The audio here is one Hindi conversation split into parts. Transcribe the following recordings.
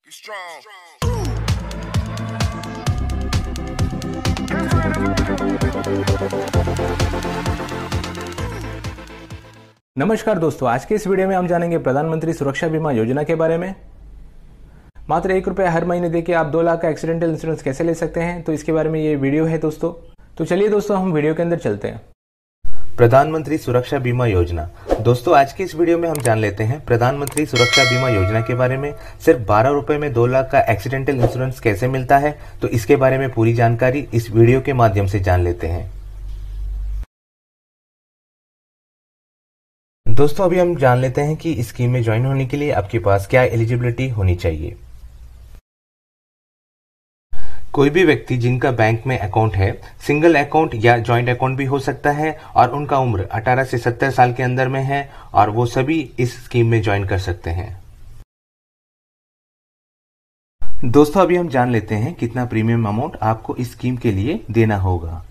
नमस्कार दोस्तों, आज के इस वीडियो में हम जानेंगे प्रधानमंत्री सुरक्षा बीमा योजना के बारे में। मात्र ₹1 हर महीने देके आप 2 लाख का एक्सीडेंटल इंश्योरेंस कैसे ले सकते हैं, तो इसके बारे में ये वीडियो है दोस्तों। तो चलिए दोस्तों, हम वीडियो के अंदर चलते हैं। प्रधानमंत्री सुरक्षा बीमा योजना। दोस्तों, आज की इस वीडियो में हम जान लेते हैं प्रधानमंत्री सुरक्षा बीमा योजना के बारे में। सिर्फ ₹12 में 2 लाख का एक्सीडेंटल इंश्योरेंस कैसे मिलता है, तो इसके बारे में पूरी जानकारी इस वीडियो के माध्यम से जान लेते हैं। दोस्तों, अभी हम जान लेते हैं कि इस स्कीम में ज्वाइन होने के लिए आपके पास क्या एलिजिबिलिटी होनी चाहिए। कोई भी व्यक्ति जिनका बैंक में अकाउंट है, सिंगल अकाउंट या जॉइंट अकाउंट भी हो सकता है, और उनका उम्र 18 से 70 साल के अंदर में है, और वो सभी इस स्कीम में ज्वाइन कर सकते हैं। दोस्तों, अभी हम जान लेते हैं कितना प्रीमियम अमाउंट आपको इस स्कीम के लिए देना होगा।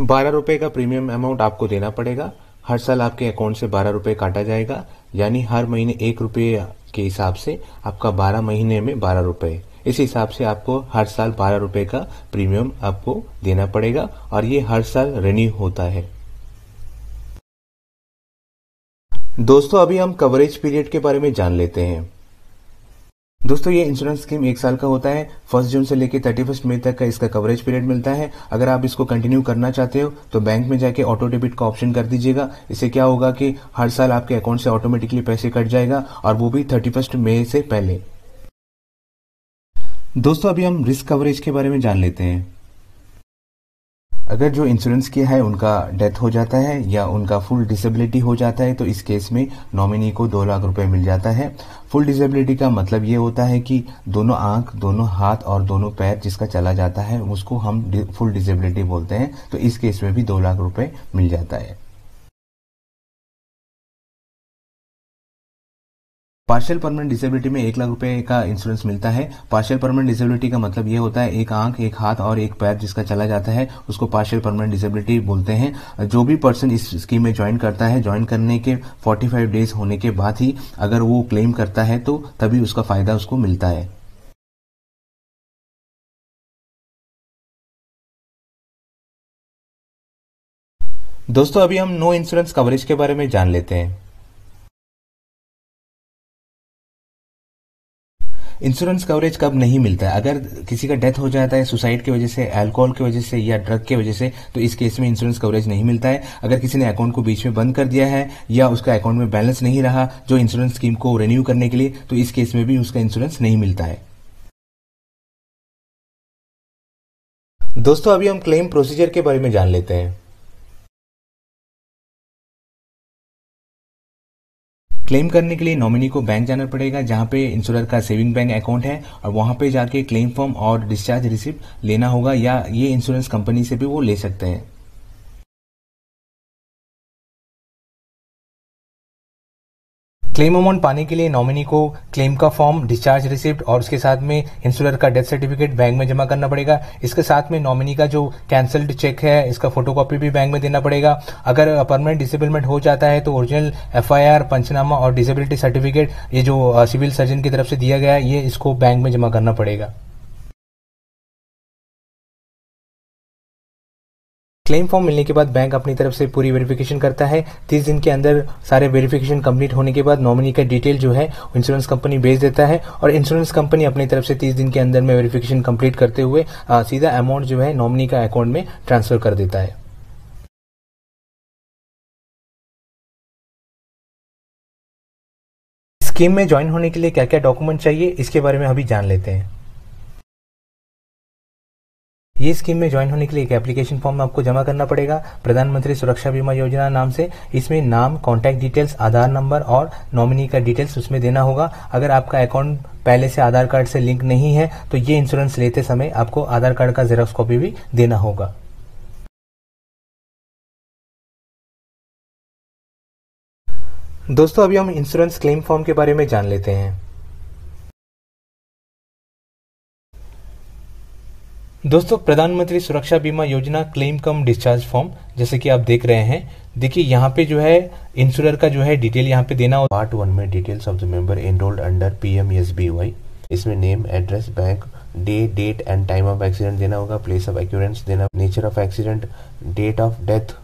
₹12 का प्रीमियम अमाउंट आपको देना पड़ेगा। हर साल आपके अकाउंट से ₹12 काटा जाएगा, यानी हर महीने ₹1 के हिसाब से आपका 12 महीने में ₹12। इस हिसाब से आपको हर साल ₹12 का प्रीमियम आपको देना पड़ेगा, और ये हर साल रिन्यू होता है। दोस्तों, अभी हम कवरेज पीरियड के बारे में जान लेते हैं। दोस्तों, ये इंश्योरेंस स्कीम 1 साल का होता है। 1 जून से लेकर 31 मई तक का इसका कवरेज पीरियड मिलता है। अगर आप इसको कंटिन्यू करना चाहते हो तो बैंक में जाके ऑटो डेबिट का ऑप्शन कर दीजिएगा। इससे क्या होगा कि हर साल आपके अकाउंट से ऑटोमेटिकली पैसे कट जाएगा, और वो भी 31 मई से पहले। दोस्तों, अभी हम रिस्क कवरेज के बारे में जान लेते हैं। अगर जो इंश्योरेंस किया है उनका डेथ हो जाता है या उनका फुल डिसेबिलिटी हो जाता है, तो इस केस में नॉमिनी को ₹2 लाख मिल जाता है। फुल डिसेबिलिटी का मतलब ये होता है कि दोनों आंख, दोनों हाथ और दोनों पैर जिसका चला जाता है, उसको हम फुल डिसेबिलिटी बोलते हैं। तो इस केस में भी ₹2 लाख मिल जाता है। पार्शियल परमानेंट डिसेबिलिटी में ₹1 लाख का इंश्योरेंस मिलता है। पार्शियल परमानेंट डिसेबिलिटी का मतलब ये होता है एक आंख, एक हाथ और एक पैर जिसका चला जाता है, उसको पार्शियल परमानेंट डिसेबिलिटी बोलते हैं। जो भी पर्सन इस स्कीम में ज्वाइन करता है, ज्वाइन करने के 45 डेज होने के बाद ही अगर वो क्लेम करता है तो तभी उसका फायदा उसको मिलता है। दोस्तों, अभी हम नो इंश्योरेंस कवरेज के बारे में जान लेते हैं। इंश्योरेंस कवरेज कब नहीं मिलता है? अगर किसी का डेथ हो जाता है सुसाइड की वजह से, अल्कोहल की वजह से या ड्रग की वजह से, तो इस केस में इंश्योरेंस कवरेज नहीं मिलता है। अगर किसी ने अकाउंट को बीच में बंद कर दिया है या उसका अकाउंट में बैलेंस नहीं रहा जो इंश्योरेंस स्कीम को रिन्यू करने के लिए, तो इस केस में भी उसका इंश्योरेंस नहीं मिलता है। दोस्तों, अभी हम क्लेम प्रोसीजर के बारे में जान लेते हैं। क्लेम करने के लिए नॉमिनी को बैंक जाना पड़ेगा, जहां पे इंश्योरर का सेविंग बैंक अकाउंट है, और वहां पे जाके क्लेम फॉर्म और डिस्चार्ज रिसिप्ट लेना होगा, या ये इंश्योरेंस कंपनी से भी वो ले सकते हैं। क्लेम अमाउंट पाने के लिए नॉमिनी को क्लेम का फॉर्म, डिस्चार्ज रिसिप्ट और उसके साथ में इंश्योरर का डेथ सर्टिफिकेट बैंक में जमा करना पड़ेगा। इसके साथ में नॉमिनी का जो कैंसल्ड चेक है, इसका फोटोकॉपी भी बैंक में देना पड़ेगा। अगर परमानेंट डिसेबलमेंट हो जाता है तो ओरिजिनल FIR, पंचनामा और डिसेबिलिटी सर्टिफिकेट, ये जो सिविल सर्जन की तरफ से दिया गया है, ये इसको बैंक में जमा करना पड़ेगा। क्लेम फॉर्म मिलने के बाद बैंक अपनी तरफ से पूरी वेरिफिकेशन करता है। 30 दिन के अंदर सारे वेरिफिकेशन कंप्लीट होने के बाद नॉमिनी का डिटेल जो है इंश्योरेंस कंपनी भेज देता है, और इंश्योरेंस कंपनी अपनी तरफ से 30 दिन के अंदर में वेरिफिकेशन कंप्लीट करते हुए सीधा अमाउंट जो है नॉमिनी का अकाउंट में ट्रांसफर कर देता है। स्कीम में ज्वाइन होने के लिए क्या क्या डॉक्यूमेंट चाहिए, इसके बारे में अभी जान लेते हैं। ये स्कीम में ज्वाइन होने के लिए एक एप्लीकेशन फॉर्म आपको जमा करना पड़ेगा, प्रधानमंत्री सुरक्षा बीमा योजना नाम से। इसमें नाम, कॉन्टैक्ट डिटेल्स, आधार नंबर और नॉमिनी का डिटेल्स उसमें देना होगा। अगर आपका अकाउंट पहले से आधार कार्ड से लिंक नहीं है तो ये इंश्योरेंस लेते समय आपको आधार कार्ड का जेरॉक्स कॉपी भी देना होगा। दोस्तों, अभी हम इंश्योरेंस क्लेम फॉर्म के बारे में जान लेते हैं। दोस्तों, प्रधानमंत्री सुरक्षा बीमा योजना क्लेम कम डिस्चार्ज फॉर्म जैसे कि आप देख रहे हैं, देखिए यहाँ पे जो है इंश्योरर का जो है डिटेल यहाँ पे देना। पार्ट 1 में details of the member enrolled under PMSBY, इसमें name, address, bank, date and time of accident देना होगा, प्लेस ऑफ एक्यूरेंस देना, nature of accident, date of death,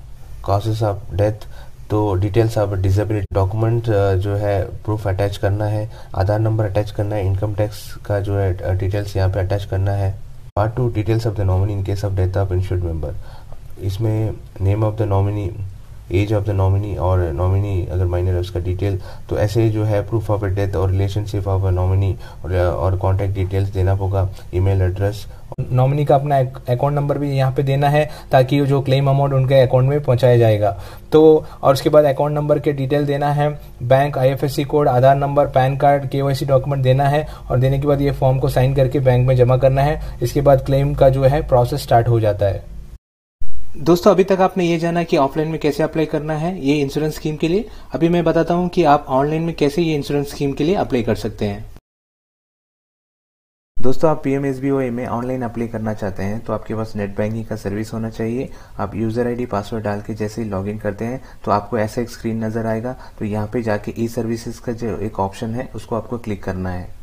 causes of death, तो डिटेल्स ऑफ डिसेबिलिटी, डॉक्यूमेंट जो है प्रूफ अटैच करना है, आधार नंबर अटैच करना है, इनकम टैक्स का जो है डिटेल्स यहाँ पे अटैच करना है। Part 2 details of the nominee in case of death of insured member, इसमें name of the nominee, age of the nominee और नॉमिनी अगर माइनर है उसका डिटेल, तो ऐसे जो है प्रूफ ऑफ डेथ और रिलेशनशिप ऑफ नॉमिनी और कॉन्टैक्ट डिटेल्स देना होगा, ईमेल एड्रेस, नॉमिनी का अपना अकाउंट नंबर भी यहाँ पे देना है ताकि जो क्लेम अमाउंट उनके अकाउंट में पहुंचाया जाएगा। तो और उसके बाद अकाउंट नंबर के डिटेल देना है, bank, IFSC code, Aadhaar number, PAN card, KYC document देना है और देने के बाद ये फॉर्म को साइन करके बैंक में जमा करना है। इसके बाद क्लेम का जो है प्रोसेस स्टार्ट हो जाता है। दोस्तों, अभी तक आपने ये जाना कि ऑफलाइन में कैसे अप्लाई करना है ये इंश्योरेंस स्कीम के लिए। अभी मैं बताता हूँ कि आप ऑनलाइन में कैसे ये इंश्योरेंस स्कीम के लिए अप्लाई कर सकते हैं। दोस्तों, आप PMSBY में ऑनलाइन अप्लाई करना चाहते हैं तो आपके पास नेट बैंकिंग का सर्विस होना चाहिए। आप यूजर ID पासवर्ड डाल के जैसे ही लॉगिन करते हैं तो आपको ऐसा एक स्क्रीन नजर आएगा। तो यहाँ पे जाके ई सर्विसेज का जो एक ऑप्शन है उसको आपको क्लिक करना है।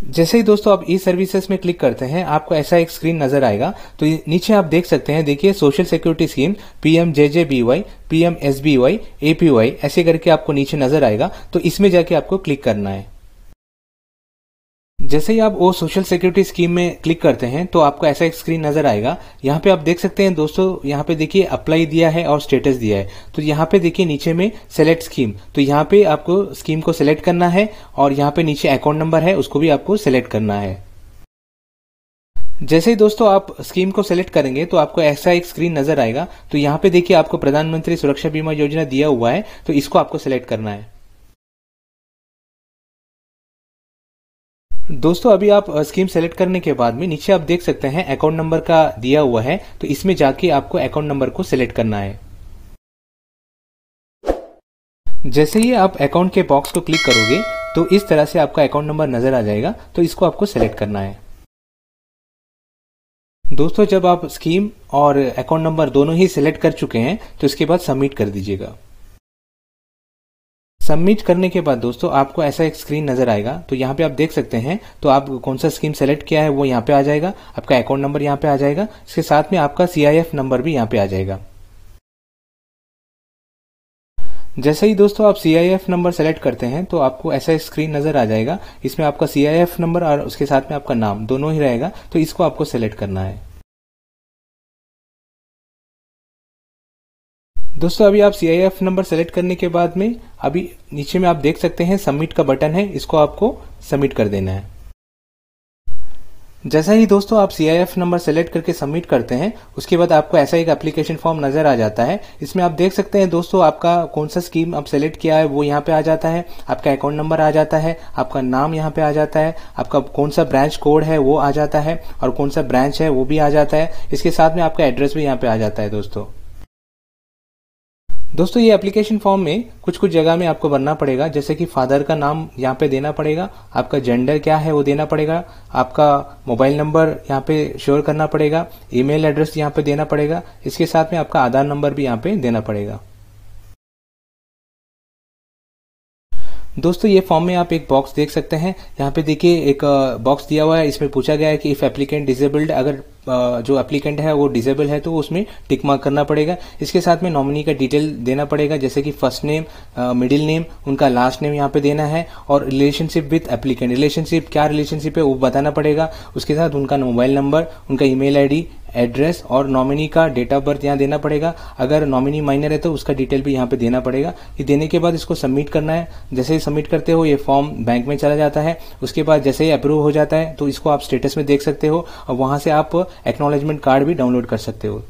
जैसे ही दोस्तों आप ई सर्विसेज में क्लिक करते हैं आपको ऐसा एक स्क्रीन नजर आएगा। तो नीचे आप देख सकते हैं, देखिए social security scheme PMJJBY, PMSBY, APY ऐसे करके आपको नीचे नजर आएगा। तो इसमें जाके आपको क्लिक करना है। जैसे ही आप वो सोशल सिक्योरिटी स्कीम में क्लिक करते हैं तो आपको ऐसा एक स्क्रीन नजर आएगा। यहाँ पे आप देख सकते हैं दोस्तों, यहाँ पे देखिए अप्लाई दिया है और स्टेटस दिया है। तो यहाँ पे देखिए नीचे में सेलेक्ट स्कीम, तो यहाँ पे आपको स्कीम को सिलेक्ट करना है और यहाँ पे नीचे अकाउंट नंबर है उसको भी आपको सिलेक्ट करना है। जैसे ही दोस्तों आप स्कीम को सिलेक्ट करेंगे तो आपको ऐसा एक स्क्रीन नजर आएगा। तो यहाँ पे देखिए आपको प्रधानमंत्री सुरक्षा बीमा योजना दिया हुआ है तो इसको आपको सिलेक्ट करना है। दोस्तों, अभी आप स्कीम सेलेक्ट करने के बाद में नीचे आप देख सकते हैं अकाउंट नंबर का दिया हुआ है। तो इसमें जाके आपको अकाउंट नंबर को सिलेक्ट करना है। जैसे ही आप अकाउंट के बॉक्स को क्लिक करोगे तो इस तरह से आपका अकाउंट नंबर नजर आ जाएगा। तो इसको आपको सिलेक्ट करना है। दोस्तों, जब आप स्कीम और अकाउंट नंबर दोनों ही सिलेक्ट कर चुके हैं तो इसके बाद सबमिट कर दीजिएगा। सबमिट करने के बाद दोस्तों आपको ऐसा एक स्क्रीन नजर आएगा। तो यहाँ पे आप देख सकते हैं, तो आप कौन सा स्कीम सेलेक्ट किया है वो यहाँ पे आ जाएगा, आपका अकाउंट नंबर यहाँ पे आ जाएगा, इसके साथ में आपका CIF नंबर भी यहाँ पे आ जाएगा। जैसे ही दोस्तों आप CIF नंबर सेलेक्ट करते हैं तो आपको ऐसा एक स्क्रीन नजर आ जाएगा। इसमें आपका CIF नंबर और उसके साथ में आपका नाम दोनों ही रहेगा। तो इसको आपको सेलेक्ट करना है। दोस्तों, अभी आप CIF नंबर सेलेक्ट करने के बाद में अभी नीचे में आप देख सकते हैं सबमिट का बटन है, इसको आपको सबमिट कर देना है। जैसा ही दोस्तों आप CIF नंबर सेलेक्ट करके सबमिट करते हैं उसके बाद आपको ऐसा एक एप्लीकेशन फॉर्म नजर आ जाता है। इसमें आप देख सकते हैं दोस्तों आपका कौन सा स्कीम आप सेलेक्ट किया है वो यहाँ पे आ जाता है, आपका अकाउंट नंबर आ जाता है, आपका नाम यहाँ पे आ जाता है, आपका कौन सा ब्रांच कोड है वो आ जाता है और कौन सा ब्रांच है वो भी आ जाता है। इसके साथ में आपका एड्रेस भी यहाँ पे आ जाता है। दोस्तों ये एप्लीकेशन फॉर्म में कुछ जगह में आपको भरना पड़ेगा, जैसे कि फादर का नाम यहाँ पे देना पड़ेगा, आपका जेंडर क्या है वो देना पड़ेगा, आपका मोबाइल नंबर यहाँ पे श्योर करना पड़ेगा, ईमेल एड्रेस यहाँ पे देना पड़ेगा, इसके साथ में आपका आधार नंबर भी यहाँ पे देना पड़ेगा। दोस्तों ये फॉर्म में आप एक बॉक्स देख सकते हैं, यहाँ पे देखिए एक बॉक्स दिया हुआ है, इसमें पूछा गया है कि इफ एप्लीकेंट डिसेबल्ड, अगर जो एप्लीकेंट है वो डिसेबल है तो उसमें टिक मार्क करना पड़ेगा। इसके साथ में नॉमिनी का डिटेल देना पड़ेगा, जैसे कि फर्स्ट नेम, मिडिल नेम, उनका लास्ट नेम यहाँ पे देना है और रिलेशनशिप विद एप्लीकेंट, रिलेशनशिप क्या रिलेशनशिप है वो बताना पड़ेगा। उसके साथ उनका मोबाइल नंबर, उनका ईमेल आईडी, एड्रेस और नॉमिनी का डेट ऑफ बर्थ यहाँ देना पड़ेगा। अगर नॉमिनी माइनर है तो उसका डिटेल भी यहाँ पे देना पड़ेगा। ये देने के बाद इसको सबमिट करना है। जैसे ही सबमिट करते हो ये फॉर्म बैंक में चला जाता है। उसके बाद जैसे ही अप्रूव हो जाता है तो इसको आप स्टेटस में देख सकते हो और वहां से आप एक्नॉलेजमेंट कार्ड भी डाउनलोड कर सकते हो।